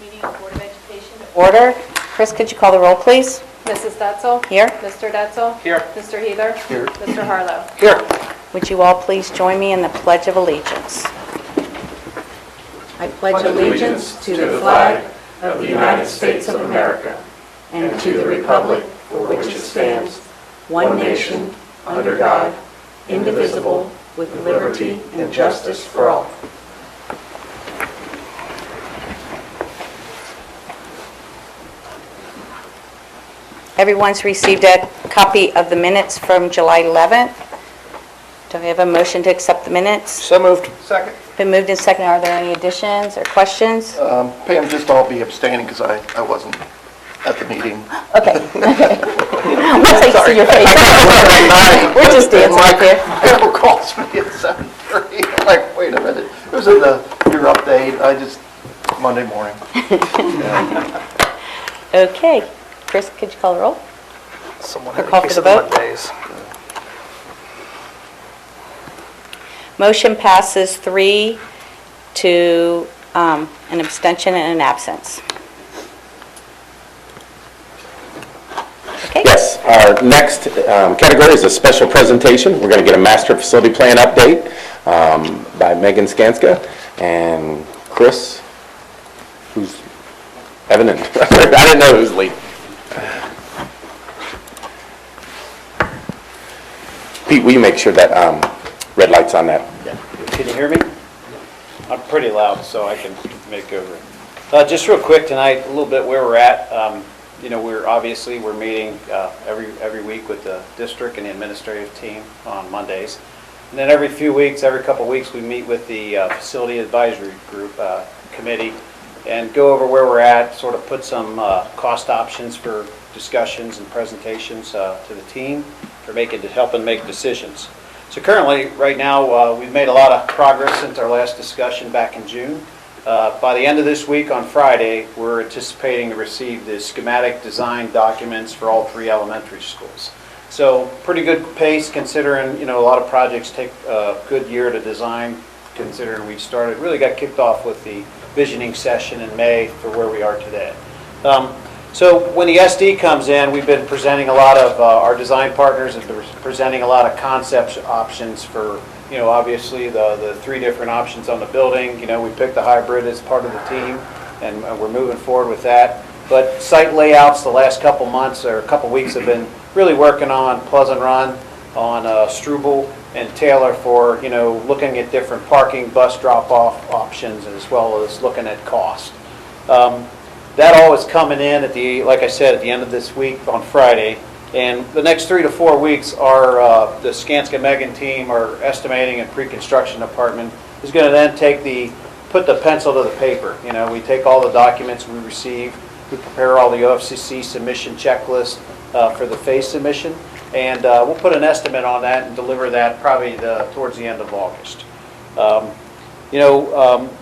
Meeting of Board of Education to order. Chris, could you call the roll, please? Mrs. Detzel? Here. Mr. Detzel? Here. Mr. Heather? Here. Mr. Harlow? Here. Would you all please join me in the Pledge of Allegiance? I pledge allegiance to the flag of the United States of America and to the republic for which it stands, one nation, under God, indivisible, with liberty and justice for all. Everyone's received a copy of the minutes from July 11th. Do I have a motion to accept the minutes? So moved. Second. Been moved and seconded. Are there any additions or questions? Pam, just I'll be abstaining because I wasn't at the meeting. Okay. Once I see your face. We're just dancing up here. Michael calls me at 7:30. I'm like, wait a minute. It was in your update. Monday morning. Okay. Chris, could you call the roll? Someone Or had call a for case the of vote? Mondays. Motion passes 3 to an abstention and an absence. Okay. Yes, our next category is a special presentation. We're going to get a master facility plan update by Megan Skanska and Chris, who's Evan and I didn't know who's leading. Pete, will you make sure that red light's on that? Can you hear me? I'm pretty loud, so I can make over it. Just real quick tonight, a little bit where we're at. We're meeting every week with the district and the administrative team on Mondays. And then every couple weeks, we meet with the facility advisory group committee and go over where we're at, sort of put some cost options for discussions and presentations to the team for helping make decisions. So currently, right now, we've made a lot of progress since our last discussion back in June. By the end of this week on Friday, we're anticipating to receive the schematic design documents for all 3 elementary schools. So pretty good pace considering, a lot of projects take a good year to design, considering we really got kicked off with the visioning session in May for where we are today. So when the SD comes in, we've been presenting a lot of our design partners have been presenting a lot of concept options for, obviously the 3 different options on the building. We picked the hybrid as part of the team, and we're moving forward with that. But site layouts the last couple months or a couple weeks have been really working on Pleasant Run, on Struble and Taylor for, looking at different parking, bus drop-off options, as well as looking at cost. That all is coming in like I said, at the end of this week on Friday. And the next 3 to 4 weeks are the Skanska Megan team, our estimating and pre-construction department, is going to then put the pencil to the paper. We take all the documents we receive, we prepare all the OFCC submission checklist for the phase submission, and we'll put an estimate on that and deliver that probably towards the end of August.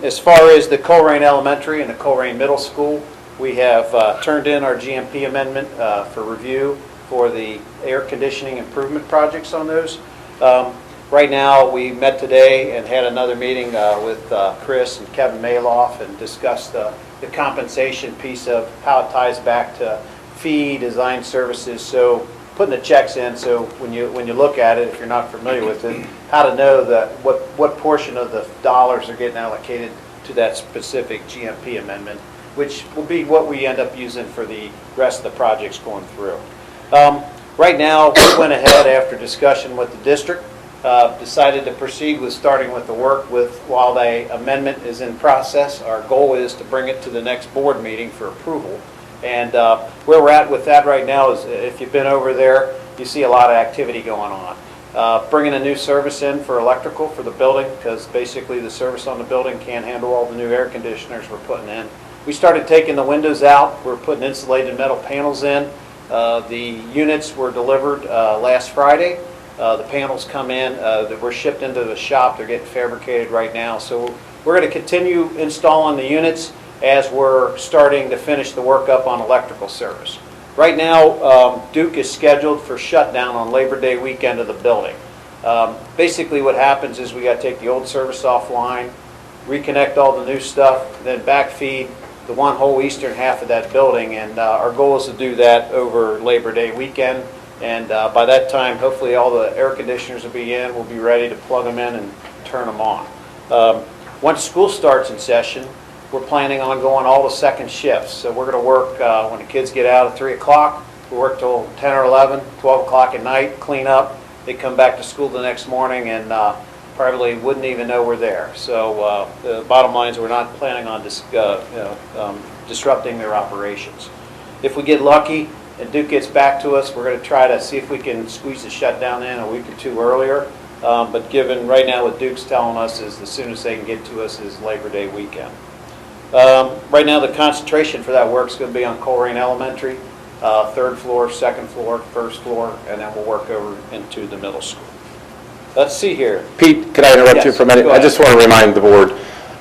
As far as the Colerain Elementary and the Colerain Middle School, we have turned in our GMP amendment for review for the air conditioning improvement projects on those. Right now, we met today and had another meeting with Chris and Kevin Maloff and discussed the compensation piece of how it ties back to fee, design services. So putting the checks in, so when you look at it, if you're not familiar with it, how to know what portion of the dollars are getting allocated to that specific GMP amendment, which will be what we end up using for the rest of the projects going through. Right now, we went ahead after discussion with the district, decided to proceed with starting with the work while the amendment is in process. Our goal is to bring it to the next board meeting for approval. And where we're at with that right now is, if you've been over there, you see a lot of activity going on. Bringing a new service in for electrical for the building, because basically the service on the building can't handle all the new air conditioners we're putting in. We started taking the windows out. We're putting insulated metal panels in. The units were delivered last Friday. The panels come in that were shipped into the shop. They're getting fabricated right now. So we're going to continue installing the units as we're starting to finish the work up on electrical service. Right now, Duke is scheduled for shutdown on Labor Day weekend of the building. Basically what happens is we got to take the old service offline, reconnect all the new stuff, then backfeed the one whole eastern half of that building, and our goal is to do that over Labor Day weekend. And by that time, hopefully all the air conditioners will be in, we'll be ready to plug them in and turn them on. Once school starts in session, we're planning on going all the second shifts. So we're going to work when the kids get out at 3 o'clock, we work till 10 or 11, 12 o'clock at night, clean up. They come back to school the next morning and probably wouldn't even know we're there. So the bottom line is we're not planning on disrupting their operations. If we get lucky and Duke gets back to us, we're going to try to see if we can squeeze the shutdown in a week or two earlier. But given right now what Duke's telling us is the soonest they can get to us is Labor Day weekend. Right now the concentration for that work is going to be on Colerain Elementary, 3rd floor, 2nd floor, 1st floor, and then we'll work over into the middle school. Let's see here. Pete, could I interrupt you Yes, for a minute? go I ahead. just want to remind the board,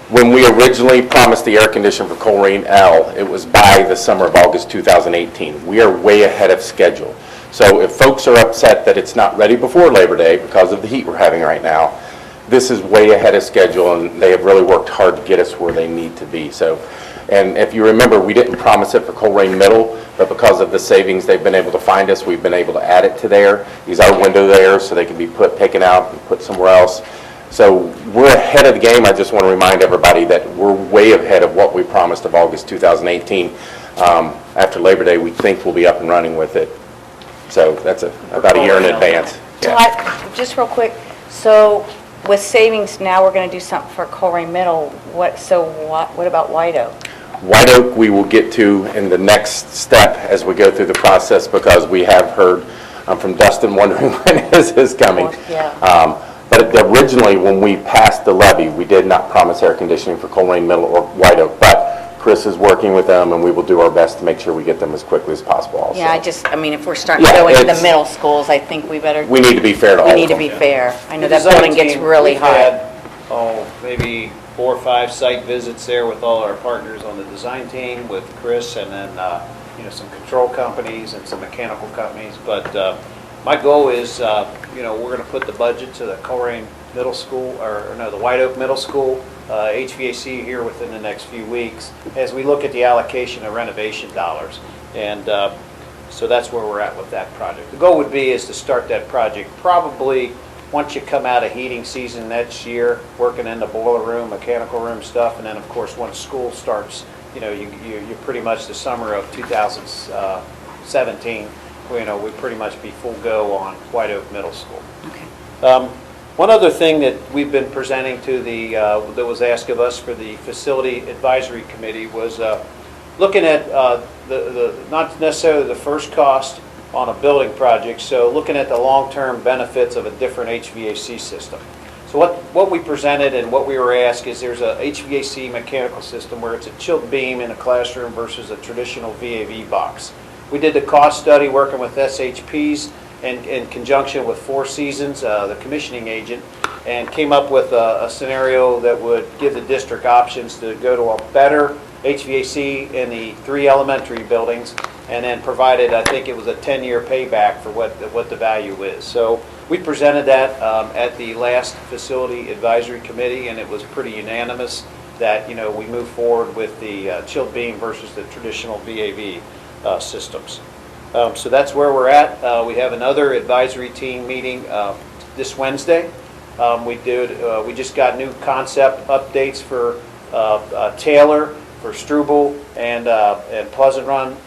when we originally promised the air condition for Colerain L, it was by the summer of August 2018. We are way ahead of schedule. So if folks are upset that it's not ready before Labor Day because of the heat we're having right now, this is way ahead of schedule, and they have really worked hard to get us where they need to be. So, and if you remember, we didn't promise it for Colerain Middle, but because of the savings they've been able to find us, we've been able to add it to there. Use our window there so they can be taken out and put somewhere else. So we're ahead of the game. I just want to remind everybody that we're way ahead of what we promised of August 2018. After Labor Day, we think we'll be up and running with it. So that's about a year in advance. So just real quick, so with savings, now we're going to do something for Colerain Middle. What about White Oak? White Oak, we will get to in the next step as we go through the process, because we have heard from Dustin wondering when his is coming. Yeah. But originally, when we passed the levy, we did not promise air conditioning for Colerain Middle or White Oak. But Chris is working with them, and we will do our best to make sure we get them as quickly as possible also. Yeah, I mean, if we're starting to Yeah, go into the it's- middle schools, I think we better, We need to be fair to all we of need to them. be fair. I know The that building design gets team, really we've hot. had, maybe 4 or 5 site visits there with all our partners on the design team, with Chris, and then, some control companies and some mechanical companies. But my goal is, we're going to put the budget to the Colerain Middle School, the White Oak Middle School, HVAC here within the next few weeks, as we look at the allocation of renovation dollars. And so that's where we're at with that project. The goal would be is to start that project probably once you come out of heating season next year, working in the boiler room, mechanical room stuff, and then of course once school starts, you're pretty much the summer of 2017, we pretty much be full go on White Oak Middle School. Okay. One other thing that we've been presenting to that was asked of us for the Facility Advisory Committee was looking at not necessarily the first cost on a building project, so looking at the long-term benefits of a different HVAC system. So what we presented and what we were asked is there's a HVAC mechanical system where it's a chilled beam in a classroom versus a traditional VAV box. We did the cost study working with SHPs in conjunction with Four Seasons, the commissioning agent, and came up with a scenario that would give the district options to go to a better HVAC in the 3 elementary buildings, and then provided, I think it was a 10-year payback for what the value is. So we presented that at the last Facility Advisory Committee, and it was pretty unanimous that we move forward with the chilled beam versus the traditional VAV systems. So that's where we're at. We have another advisory team meeting this Wednesday. We just got new concept updates for Taylor, for Struble, and Pleasant Run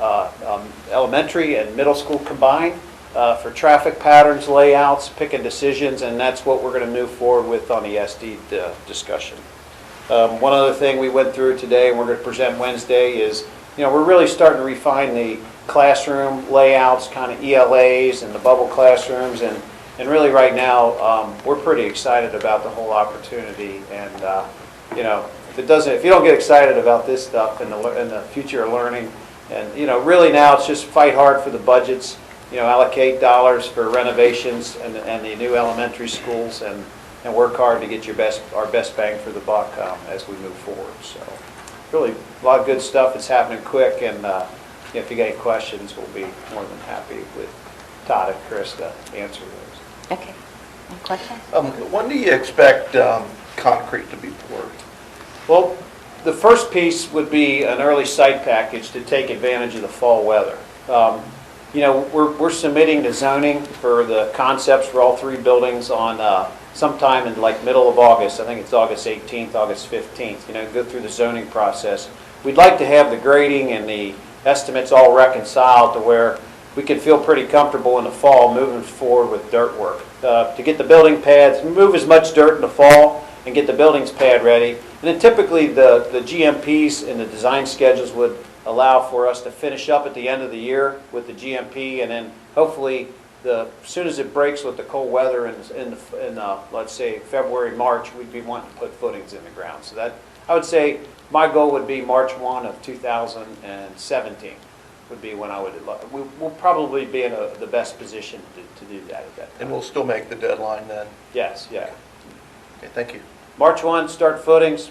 Elementary and Middle School combined for traffic patterns, layouts, picking decisions, and that's what we're going to move forward with on the SD discussion. One other thing we went through today and we're going to present Wednesday is, we're really starting to refine the classroom layouts, kind of ELAs and the bubble classrooms, and really right now we're pretty excited about the whole opportunity. And if you don't get excited about this stuff in the future of learning, and really now it's just fight hard for the budgets, allocate dollars for renovations and the new elementary schools, and work hard to get our best bang for the buck as we move forward. So really a lot of good stuff that's happening quick, and if you got any questions, we'll be more than happy with Todd and Chris to answer those. Okay. Any questions? When do you expect concrete to be poured? Well, The first piece would be an early site package to take advantage of the fall weather. You know, we're submitting to zoning for the concepts for all 3 buildings on sometime in like middle of August. I think it's August 18th, August 15th, you know, go through the zoning process. We'd like to have the grading and the estimates all reconciled to where we can feel pretty comfortable in the fall moving forward with dirt work. To get the building pads, move as much dirt in the fall and get the buildings pad ready. And then typically the GMPs and the design schedules would allow for us to finish up at the end of the year with the GMP, and then hopefully as soon as it breaks with the cold weather in let's say February, March, we'd be wanting to put footings in the ground. So that, I would say my goal would be March 1 of 2017 would be when I would, we'll probably be in the best position to do that at that time. And we'll still make the deadline then? Yes, yeah. Okay, thank you. March 1, start footings.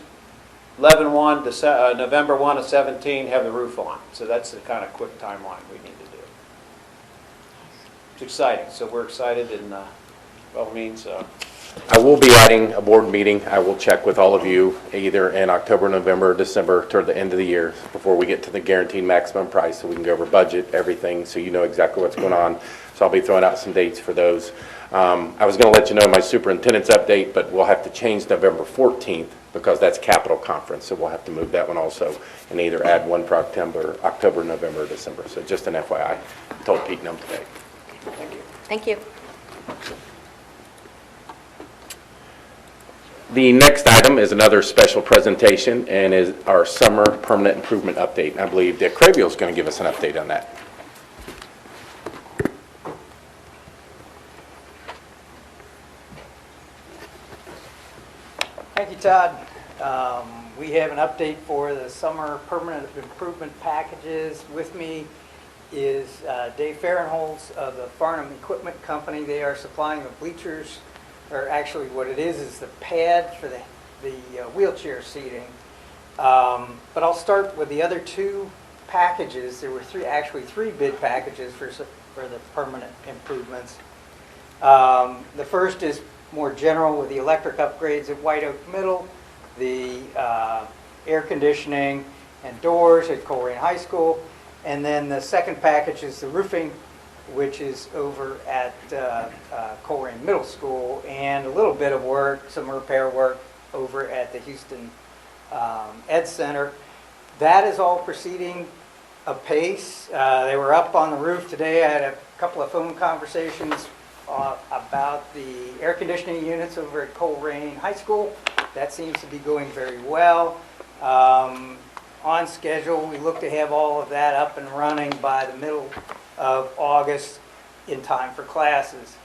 11/1 to November 1 of 17, have the roof on. So that's the kind of quick timeline we need to do. It's exciting. So we're excited, and by all means. I will be adding a board meeting. I will check with all of you either in October, November, or December toward the end of the year before we get to the guaranteed maximum price, so we can go over budget, everything, so you know exactly what's going on. So I'll be throwing out some dates for those. I was going to let you know my superintendent's update, but we'll have to change November 14th because that's Capital Conference, so we'll have to move that one also and either add one for October, November, or December. So just an FYI. I told Pete Num today. Thank you. Thank you. The next item is another special presentation and is our summer permanent improvement update. I believe Dick Crabeel is going to give us an update on that. Thank you, Todd. We have an update for the summer permanent improvement packages. With me is Dave Fahrenholtz of the Farnham Equipment Company. They are supplying the bleachers, or actually what it is the pad for the wheelchair seating. But I'll start with the other 2 packages. There were actually three bid packages for the permanent improvements. The first is more general with the electric upgrades at White Oak Middle, the air conditioning and doors at Colerain High School, and then the second package is the roofing, which is over at Colerain Middle School, and a little bit of work, some repair work over at the Houston Ed Center. That is all proceeding apace. They were up on the roof today. I had a couple of phone conversations about the air conditioning units over at Colerain High School. That seems to be going very well. On schedule, we look to have all of that up and running by the middle of August in time for classes.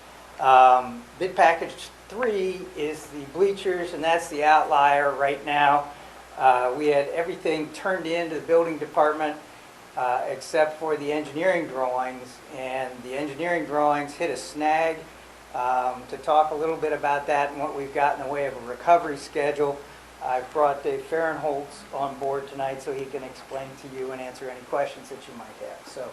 Bid package 3 is the bleachers, and that's the outlier right now. We had everything turned in to the building department except for the engineering drawings, and the engineering drawings hit a snag. To talk a little bit about that and what we've got in the way of a recovery schedule, I've brought Dave Fahrenholtz on board tonight so he can explain to you and answer any questions that you might have. So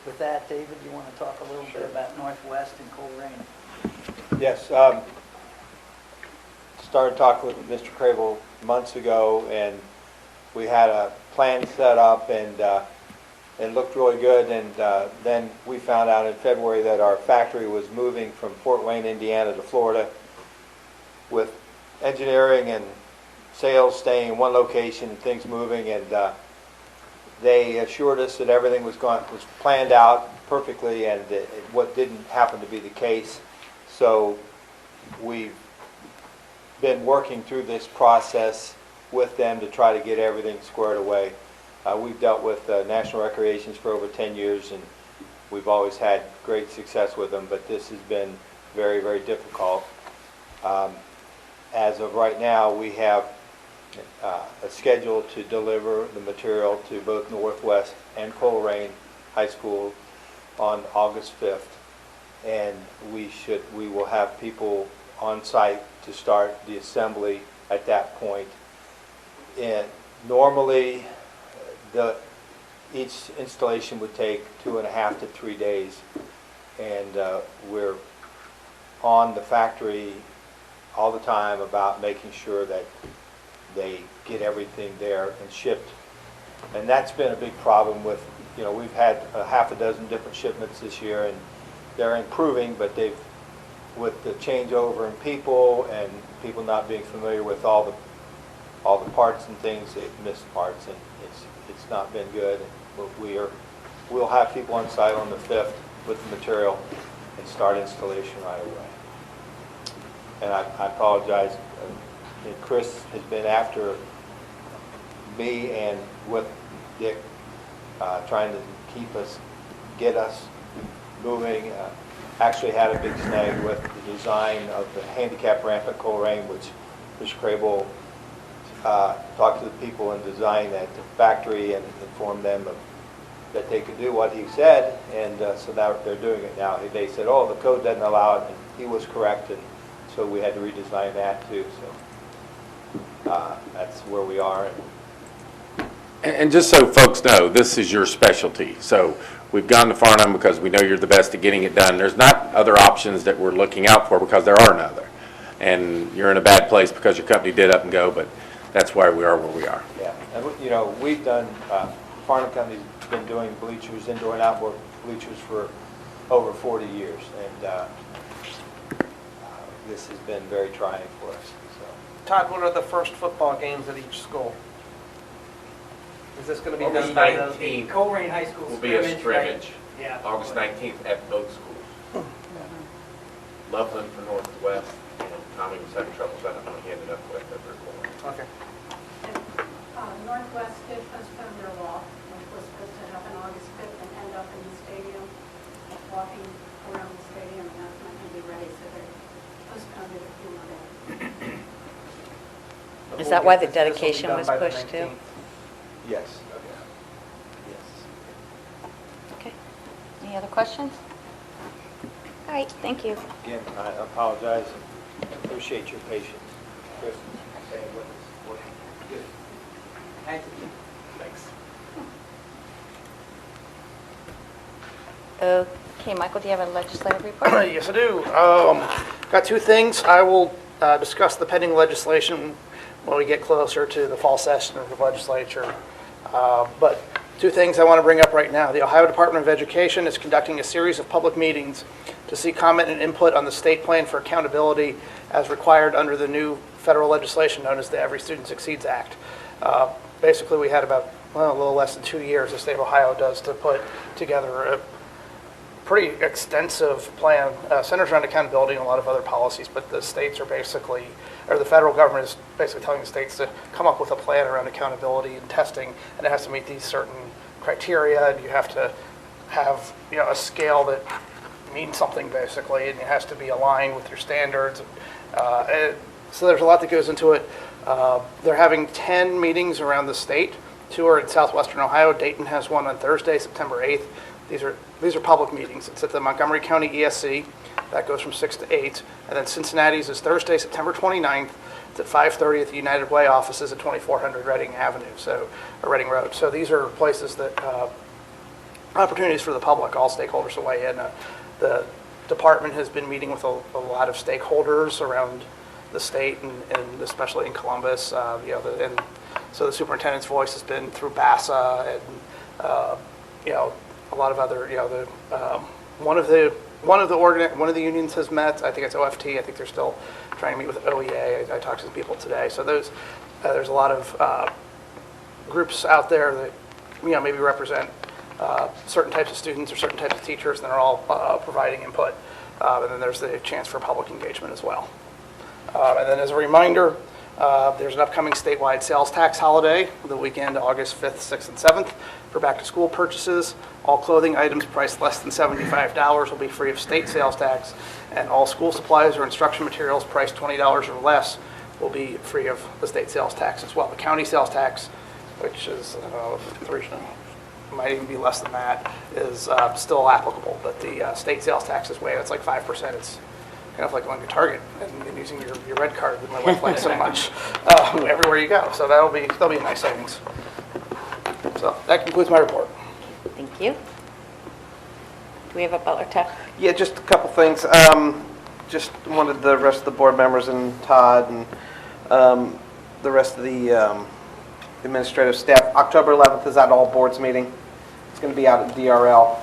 with that, David, you want to talk a little bit about Northwest and Colerain? Yes. Started talking with Mr. Crable months ago, and we had a plan set up, and it looked really good. And then we found out in February that our factory was moving from Fort Wayne, Indiana to Florida, with engineering and sales staying in one location and things moving. And they assured us that everything was planned out perfectly, and what didn't happen to be the case. So we've been working through this process with them to try to get everything squared away. We've dealt with National Recreations for over 10 years, and we've always had great success with them, but this has been very, very difficult. As of right now, we have a schedule to deliver the material to both Northwest and Colerain High School on August 5th, and we will have people on site to start the assembly at that point. And normally, each installation would take 2.5 to 3 days, and we're on the factory all the time about making sure that they get everything there and shipped. And that's been a big problem with, we've had a half a dozen different shipments this year, and they're improving, but with the changeover in people and people not being familiar with all the parts and things, they've missed parts, and it's not been good. But we'll have people on site on the 5th with the material and start installation right away. And I apologize, Chris has been after me and with Dick, trying to get us moving. Actually had a big snag with the design of the handicap ramp at Coleraine, which Mr. Crable talked to the people in design at the factory and informed them that they could do what he said, and so now they're doing it now. They said, oh, the code doesn't allow it, and he was correct, and so we had to redesign that too. So that's where we are. And just so folks know, this is your specialty. So we've gone to Farnham because we know you're the best at getting it done. There's not other options that we're looking out for because there are none other. And you're in a bad place because your company did up and go, but that's why we are where we are. Yeah, and we've done, Farnham Company's been doing bleachers, indoor and outdoor bleachers for over 40 years, and this has been very trying for us. So. Todd, what are the first football games at each school? Is this going to be August done by the... 19th Coleraine High School will be a scrimmage. Yeah. August 19th at both schools. Loveland for Northwest. Tommy was having trouble, so I don't know what he ended up with at their corner. Okay. Northwest did postpone their walk, which was supposed to happen August 5th and end up in the stadium, walking around the stadium, and that's not going to be ready, so they postponed it a few more days. Is that why the dedication was pushed too? Yes. Yes. Okay. Any other questions? All right, thank you. Again, I apologize and appreciate your patience. Chris, staying with us. Good. Thank you. Thanks. Okay, Michael, do you have a legislative report? Yes, I do. Got two things. I will discuss the pending legislation when we get closer to the fall session of the legislature. But two things I want to bring up right now. The Ohio Department of Education is conducting a series of public meetings to seek comment and input on the state plan for accountability as required under the new federal legislation known as the Every Student Succeeds Act. Basically, we had about, a little less than 2 years, the state of Ohio does, to put together a pretty extensive plan, centers around accountability and a lot of other policies, but the states are basically, or the federal government is basically telling the states to come up with a plan around accountability and testing, and it has to meet these certain criteria, and you have to have, a scale that means something basically, and it has to be aligned with your standards. So there's a lot that goes into it. They're having 10 meetings around the state. 2 are in southwestern Ohio. Dayton has one on Thursday, September 8th. These are public meetings. It's at the Montgomery County ESC. That goes from 6 to 8. And then Cincinnati's is Thursday, September 29th. It's at 5:30 at the United Way offices at 2400 Reading Avenue, or Reading Road. So these are places that, opportunities for the public, all stakeholders to weigh in. The department has been meeting with a lot of stakeholders around the state and especially in Columbus, and so the superintendent's voice has been through BASA and, a lot of other, one of the unions has met. I think it's OFT. I think they're still trying to meet with OEA. I talked to some people today. So there's a lot of groups out there that, maybe represent certain types of students or certain types of teachers, and they're all providing input. And then there's the chance for public engagement as well. And then as a reminder, there's an upcoming statewide sales tax holiday the weekend, August 5th, 6th, and 7th for back-to-school purchases. All clothing items priced less than $75 will be free of state sales tax, and all school supplies or instruction materials priced $20 or less will be free of the state sales tax as well. The county sales tax, which is might even be less than that, is still applicable, but the state sales tax is it's like 5%. It's kind of like going to Target and using your red card that my wife likes so much everywhere you go. So that'll be a nice savings. So that concludes my report. Thank you. Do we have a Butler Tech? Yeah, just a couple things. Just wanted the rest of the board members and Todd and the rest of the administrative staff. October 11th is at all boards meeting. It's going to be out at DRL.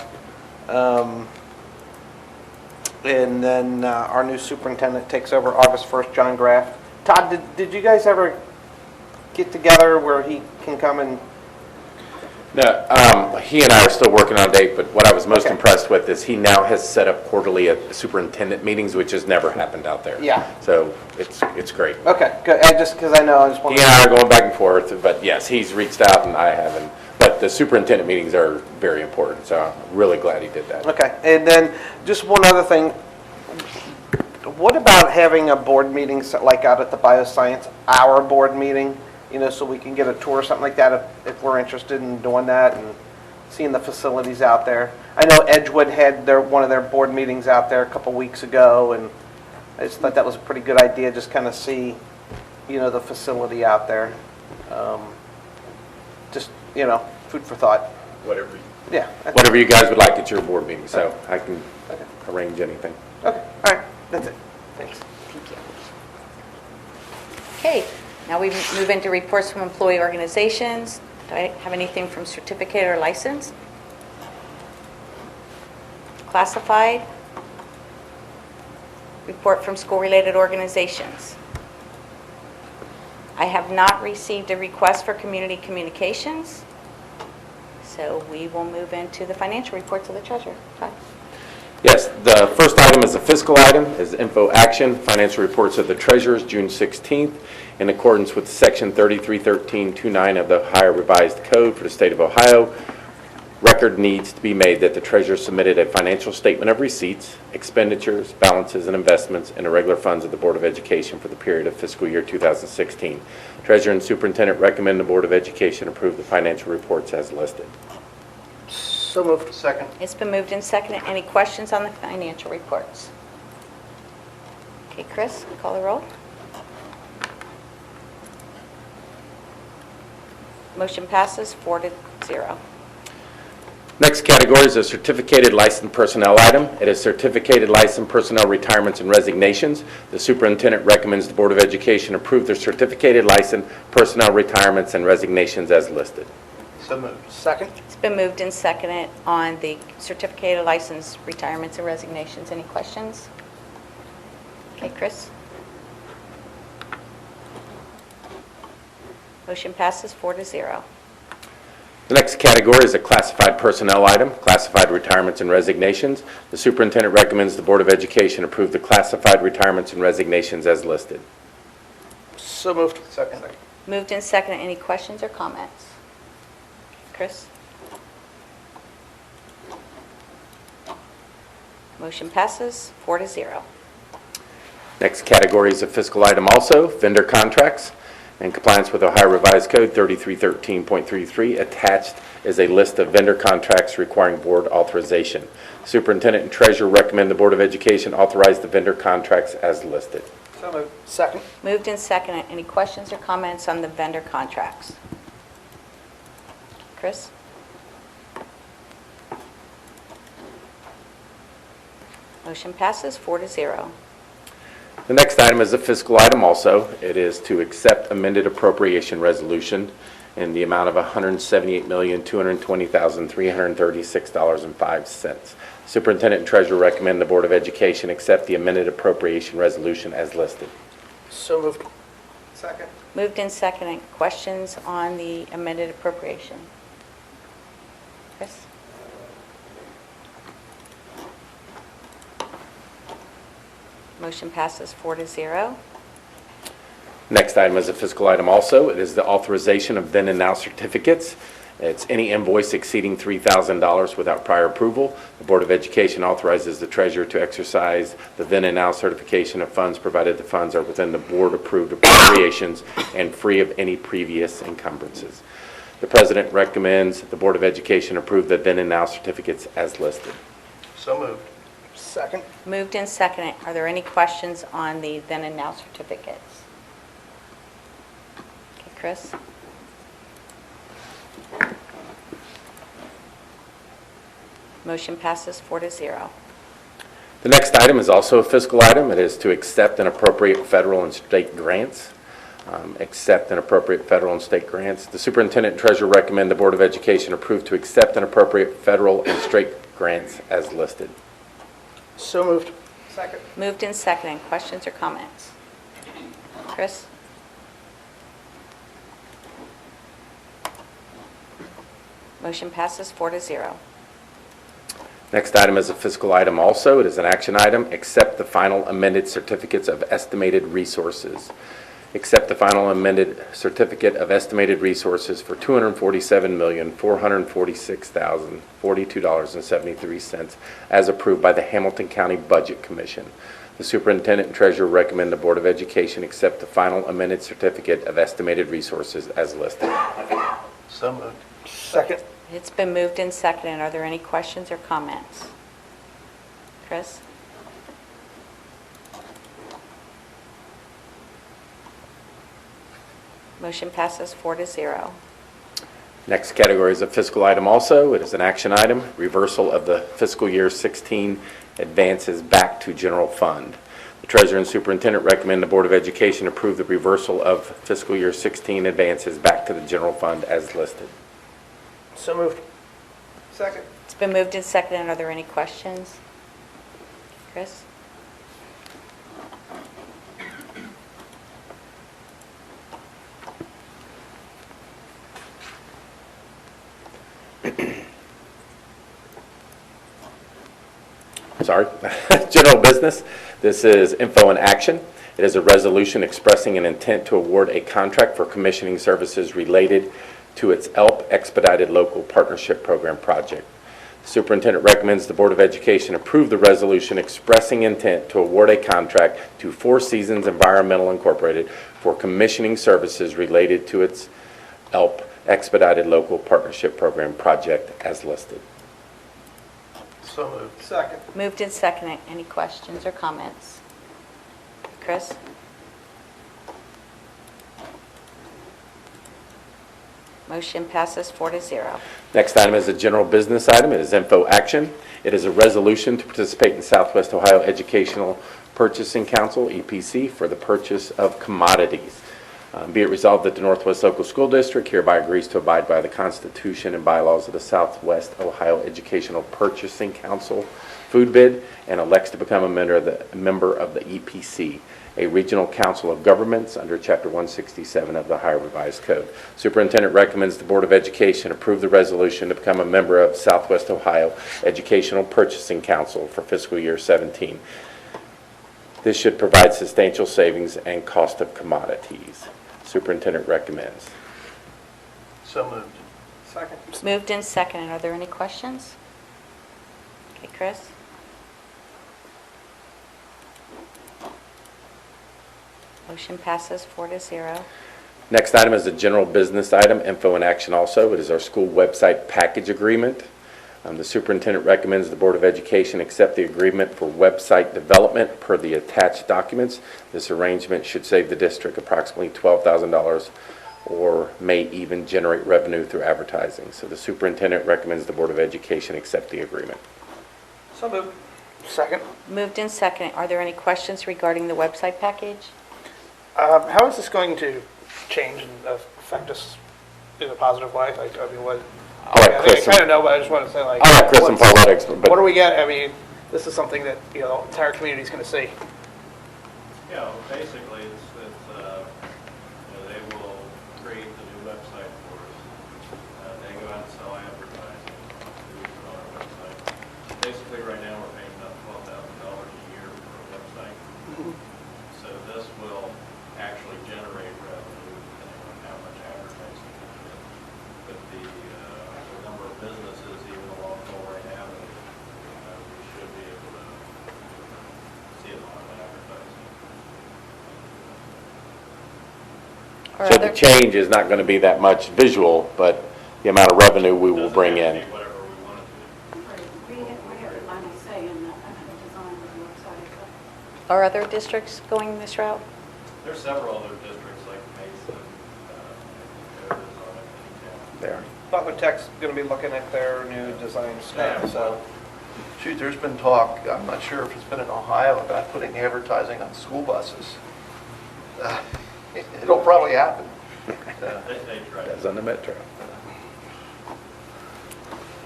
And then our new superintendent takes over August 1st, John Graff. Todd, did you guys ever get together where he can come and... No, he and I are still working on a date, but what I was most Okay. impressed with is he now has set up quarterly superintendent meetings, which has never happened out there. Yeah. So it's great. Okay, good. Because I know, I just want He and I are going back and forth, but yes, he's reached out and I haven't. But the superintendent meetings are very important, so I'm really glad he did that. Okay, and then just one other thing. What about having a board meeting, like out at the bioscience, our board meeting, so we can get a tour or something like that if we're interested in doing that and seeing the facilities out there? I know Edgewood had one of their board meetings out there a couple weeks ago, and I just thought that was a pretty good idea, just kind of see, the facility out there. Just, food for thought. Whatever. Yeah. Whatever you guys would like at your board meeting, so I can arrange anything. Okay, all right, that's it. Thanks. Thank you. Okay, now we move into reports from employee organizations. Do I have anything from certificate or license? Classified? Report from school-related organizations. I have not received a request for community communications, so we will move into the financial reports of the treasurer. Todd? Yes, the first item is a fiscal item, is info action, financial reports of the treasurers, June 16th, in accordance with Section 3313.29 of the Ohio Revised Code for the state of Ohio. Record needs to be made that the treasurer submitted a financial statement of receipts, expenditures, balances, and investments in the regular funds of the Board of Education for the period of fiscal year 2016. Treasurer and superintendent recommend the Board of Education approve the financial reports as listed. So moved. Second. It's been moved and seconded. Any questions on the financial reports? Okay, Chris, call the roll. Motion passes 4-0. Next category is a certificated licensed personnel item. It is certificated licensed personnel retirements and resignations. The superintendent recommends the Board of Education approve their certificated licensed personnel retirements and resignations as listed. So moved. Second. It's been moved and seconded on the certificated license retirements and resignations. Any questions? Okay, Chris? Motion passes 4-0. The next category is a classified personnel item, classified retirements and resignations. The superintendent recommends the Board of Education approve the classified retirements and resignations as listed. So moved. Second. Moved and seconded. Any questions or comments? Chris? Motion passes 4-0. Next category is a fiscal item also, vendor contracts. In compliance with Ohio Revised Code 3313.33, attached is a list of vendor contracts requiring board authorization. Superintendent and treasurer recommend the Board of Education authorize the vendor contracts as listed. So moved. Second. Moved and seconded. Any questions or comments on the vendor contracts? Chris? Motion passes 4-0. The next item is a fiscal item also. It is to accept amended appropriation resolution in the amount of $178,220,336.05. Superintendent and treasurer recommend the Board of Education accept the amended appropriation resolution as listed. So moved. Second. Moved and seconded. Questions on the amended appropriation? Chris? Motion passes 4-0. Next item is a fiscal item also. It is the authorization of then and now certificates. It's any invoice exceeding $3,000 without prior approval. The Board of Education authorizes the treasurer to exercise the then and now certification of funds provided the funds are within the board-approved appropriations and free of any previous encumbrances. The president recommends the Board of Education approve the then and now certificates as listed. So moved. Second. Moved and seconded. Are there any questions on the then and now certificates? Okay, Chris? Motion passes 4-0. The next item is also a fiscal item. It is to accept and appropriate federal and state grants. accept and appropriate federal and state grants. The superintendent and treasurer recommend the Board of Education approve to accept and appropriate federal and state grants as listed. So moved. Second. Moved and seconded. Questions or comments? Chris? Motion passes 4-0. Next item is a fiscal item also. It is an action item. Accept the final amended certificates of estimated resources. Accept the final amended certificate of estimated resources for $247,446,042.73 as approved by the Hamilton County Budget Commission. The superintendent and treasurer recommend the Board of Education accept the final amended certificate of estimated resources as listed. So moved. Second. It's been moved and seconded. Are there any questions or comments? Chris? Motion passes 4-0. Next category is a fiscal item also. It is an action item, reversal of the fiscal year 16 advances back to general fund. The treasurer and superintendent recommend the Board of Education approve the reversal of fiscal year 16 advances back to the general fund as listed. So moved. Second. It's been moved and seconded. Are there any questions? Chris? Sorry, general business. This is info and action. It is a resolution expressing an intent to award a contract for commissioning services related to its ELP Expedited Local Partnership Program project. The superintendent recommends the Board of Education approve the resolution expressing intent to award a contract to Four Seasons Environmental Incorporated for commissioning services related to its ELP Expedited Local Partnership Program project as listed. So moved. Second. Moved and seconded. Any questions or comments? Chris? Motion passes 4-0. Next item is a general business item. It is info action. It is a resolution to participate in Southwest Ohio Educational Purchasing Council, EPC, for the purchase of commodities. Be it resolved that the Northwest Local School District hereby agrees to abide by the Constitution and bylaws of the Southwest Ohio Educational Purchasing Council food bid and elects to become a member of the EPC, a regional council of governments under Chapter 167 of the Ohio Revised Code. Superintendent recommends the Board of Education approve the resolution to become a member of Southwest Ohio Educational Purchasing Council for fiscal year 17. This should provide substantial savings and cost of commodities. Superintendent recommends. So moved. Second. Moved and seconded. Are there any questions? Okay, Chris? Motion passes 4-0. Next item is a general business item, info and action also. It is our school website package agreement. The superintendent recommends the Board of Education accept the agreement for website development per the attached documents. This arrangement should save the district approximately $12,000 or may even generate revenue through advertising. So the superintendent recommends the Board of Education accept the agreement. So moved. Second. Moved and seconded. Are there any questions regarding the website package? How is this going to change and affect us in a positive way? I mean, what? I'll let I Chris kind of know, but I just want to say, like, I'll let Chris and Paul Ludwig, but what do we get? I mean, this is something that, you know, the entire community is going to see. Yeah, basically, they will create the new website for us. They go out and sell advertising on our website. Basically, right now, we're paying about $12,000 a year for a website. So this will actually generate revenue depending on how much advertising we get. But the number of businesses, even along Colerain Avenue, we should be able to see a lot of advertising. Or so other- the change is not going to be that much visual, but the amount of revenue we will bring in. Whatever we want it to be. We have the final say in the design of the website. Are other districts going this route? There's several other districts like Mason, Arizona, There. Buckland Tech's going to be looking at their new design stuff, so. Shoot, there's been talk, I'm not sure if it's been in Ohio, about putting advertising on school buses. It'll probably happen. They tried. That's on the Metro.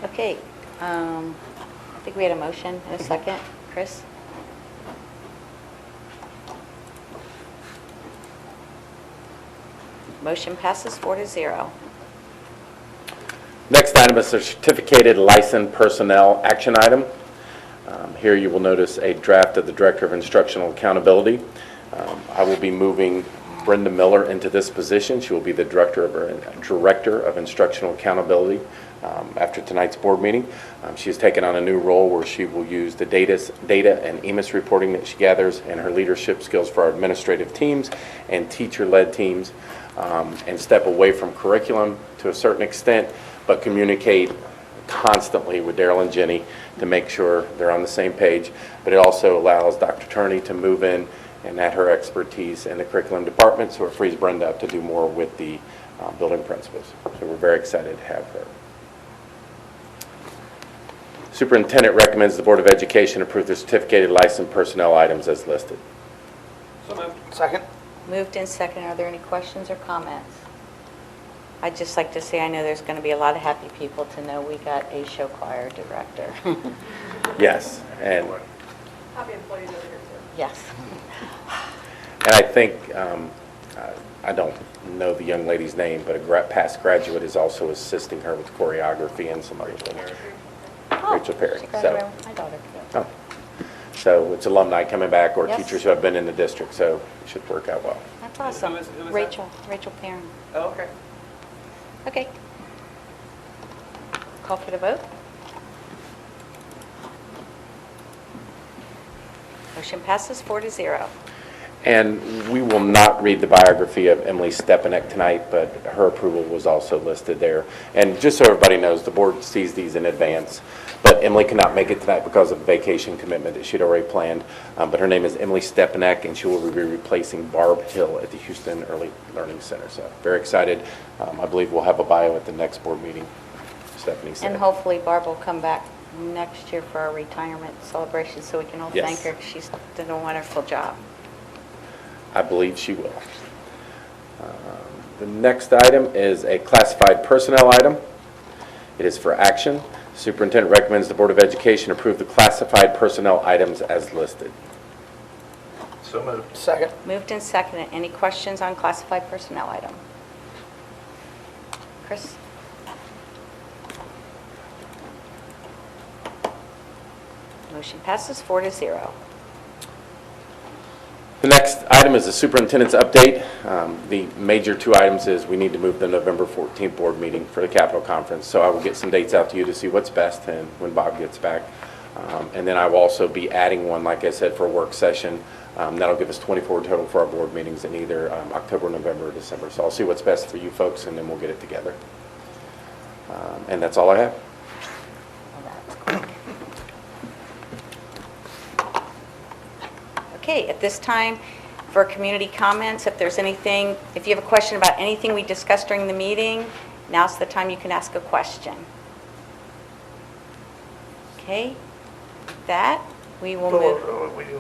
Okay, I think we had a motion and a second. Chris? Motion passes 4-0. Next item is a certificated licensed personnel action item. Here you will notice a draft of the Director of Instructional Accountability. I will be moving Brenda Miller into this position. She will be the Director of Instructional Accountability after tonight's board meeting. She has taken on a new role where she will use the data and EMIS reporting that she gathers and her leadership skills for our administrative teams and teacher-led teams, and step away from curriculum to a certain extent, but communicate constantly with Daryl and Jenny to make sure they're on the same page. But it also allows Dr. Turney to move in and add her expertise in the curriculum department, so it frees Brenda up to do more with the building principals. So we're very excited to have her. Superintendent recommends the Board of Education approve the certificated licensed personnel items as listed. So moved. Second? Moved in second. Are there any questions or comments? I'd just like to say I know there's going to be a lot of happy people to know we got a show choir director. Yes, and Happy employees over here too. Yes. I think, I don't know the young lady's name, but a past graduate is also assisting her with choreography and some other things. Rachel Perry. She graduated with my daughter. Oh. So it's alumni coming back or Yes. teachers who have been in the district, so it should work out well. That's awesome. Who is that? Rachel Perrin. Oh, okay. Okay. Call for the vote. Motion passes 4-0. And we will not read the biography of Emily Stepanek tonight, but her approval was also listed there. And just so everybody knows, the board sees these in advance, but Emily could not make it tonight because of a vacation commitment that she'd already planned. But her name is Emily Stepanek, and she will be replacing Barb Hill at the Houston Early Learning Center. So very excited. I believe we'll have a bio at the next board meeting, Stephanie said. And hopefully Barb will come back next year for our retirement celebration so we can all Yes. thank her, 'cause she's done a wonderful job. I believe she will. The next item is a classified personnel item. It is for action. Superintendent recommends the Board of Education approve the classified personnel items as listed. So moved. Second? Moved and seconded. Any questions on classified personnel item? Chris? Motion passes 4-0. The next item is the superintendent's update. The major two items is we need to move the November 14th board meeting for the Capitol Conference. So I will get some dates out to you to see what's best and when Bob gets back. And then I will also be adding one, like I said, for a work session. That'll give us 24 total for our board meetings in either October, November, or December. So I'll see what's best for you folks, and then we'll get it together. And that's all I have. Okay, at this time, for community comments, if there's anything, if you have a question about anything we discussed during the meeting, now's the time you can ask a question. Okay, with that, we will move.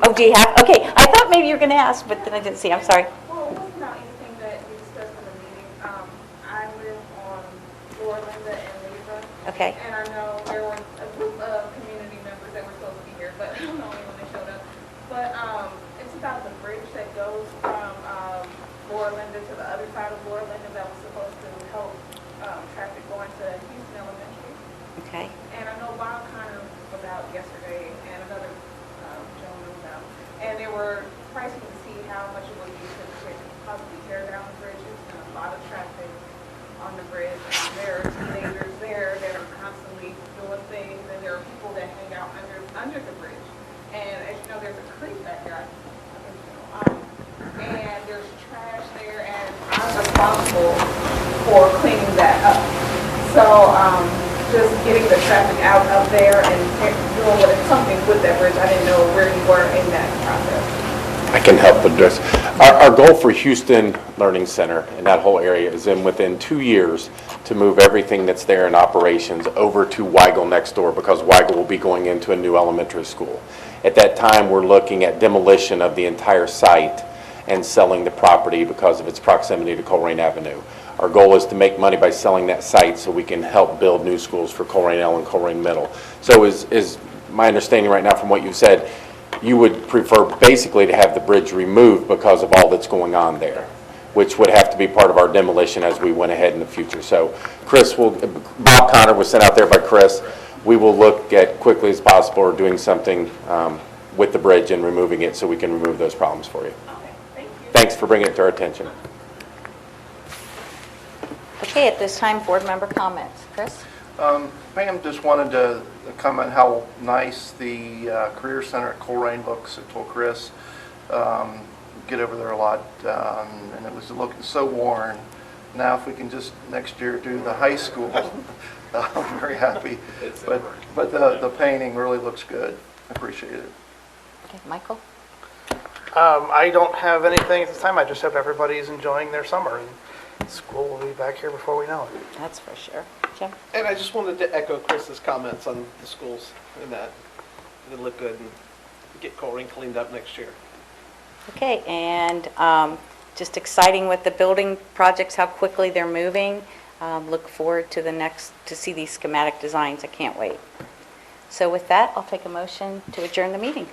Oh, do you have, okay, I thought maybe you were going to ask, but then I didn't see, I'm sorry. Well, it wasn't about anything that we discussed in the meeting. I live on Laura, Linda, and Leva. Okay. And I know there were a group of community members that were supposed to be here, but I don't know anyone that showed up. But it's about the bridge that goes from Laura, Linda to the other side of Laura, Linda that was supposed to help traffic going to Houston Elementary. Okay. And I know Bob kind of was out yesterday, and another gentleman was out. And they were pricing to see how much it would be to possibly tear down the bridge. There's been a lot of traffic on the bridge. And there are teenagers there that are constantly doing things, and there are people that hang out under the bridge. And as you know, there's a creek back there. I think you know. And there's trash there, and I'm responsible for cleaning that up. So just getting the traffic out of there and doing something with that bridge. I didn't know where you were in that process. I can help address. Our goal for Houston Learning Center and that whole area is within 2 years to move everything that's there in operations over to Weigel next door, because Weigel will be going into a new elementary school. At that time, we're looking at demolition of the entire site and selling the property because of its proximity to Colerain Avenue. Our goal is to make money by selling that site so we can help build new schools for Colerain L and Colerain Middle. So is my understanding right now from what you said, you would prefer basically to have the bridge removed because of all that's going on there, which would have to be part of our demolition as we went ahead in the future. So Chris Bob Connor was sent out there by Chris. We will look at quickly as possible or doing something with the bridge and removing it so we can remove those problems for you. Okay, thank you. Thanks for bringing it to our attention. Okay, at this time, board member comments. Chris? Pam just wanted to comment how nice the Career Center at Colerain looks. I told Chris, get over there a lot, and it was looking so worn. Now if we can just next year do the high school, I'm very happy. But the painting really looks good. I appreciate it. Okay, Michael? I don't have anything at this time. I just hope everybody's enjoying their summer. And school will be back here before we know it. That's for sure. Jim? And I just wanted to echo Chris's comments on the schools and that it'll look good and get Colerain cleaned up next year. Okay, and just exciting with the building projects, how quickly they're moving. Look forward to to see these schematic designs. I can't wait. So with that, I'll take a motion to adjourn the meeting.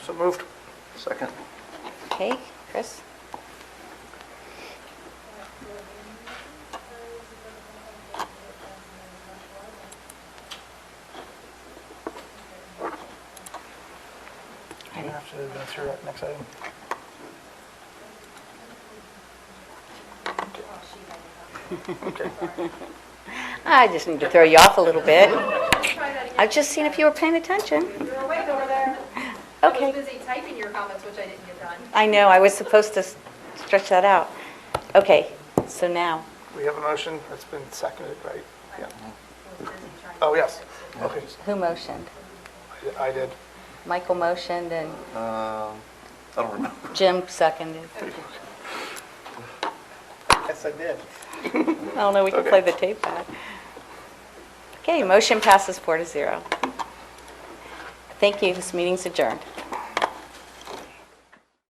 So moved. Second. Okay, Chris? You have to go through that next item. I just need to throw you off a little bit. I've just seen if you were paying attention. You were awake over there. I Okay. was busy typing your comments, which I didn't get done. I know, I was supposed to stretch that out. Okay, so now, We have a motion. It's been seconded, right? Yeah. Oh, yes. Okay. who motioned? I did. Michael motioned and I don't remember. Jim seconded. Yes, I did. I don't know, we can play the tape back. Okay, motion passes 4-0. Thank you, this meeting's adjourned.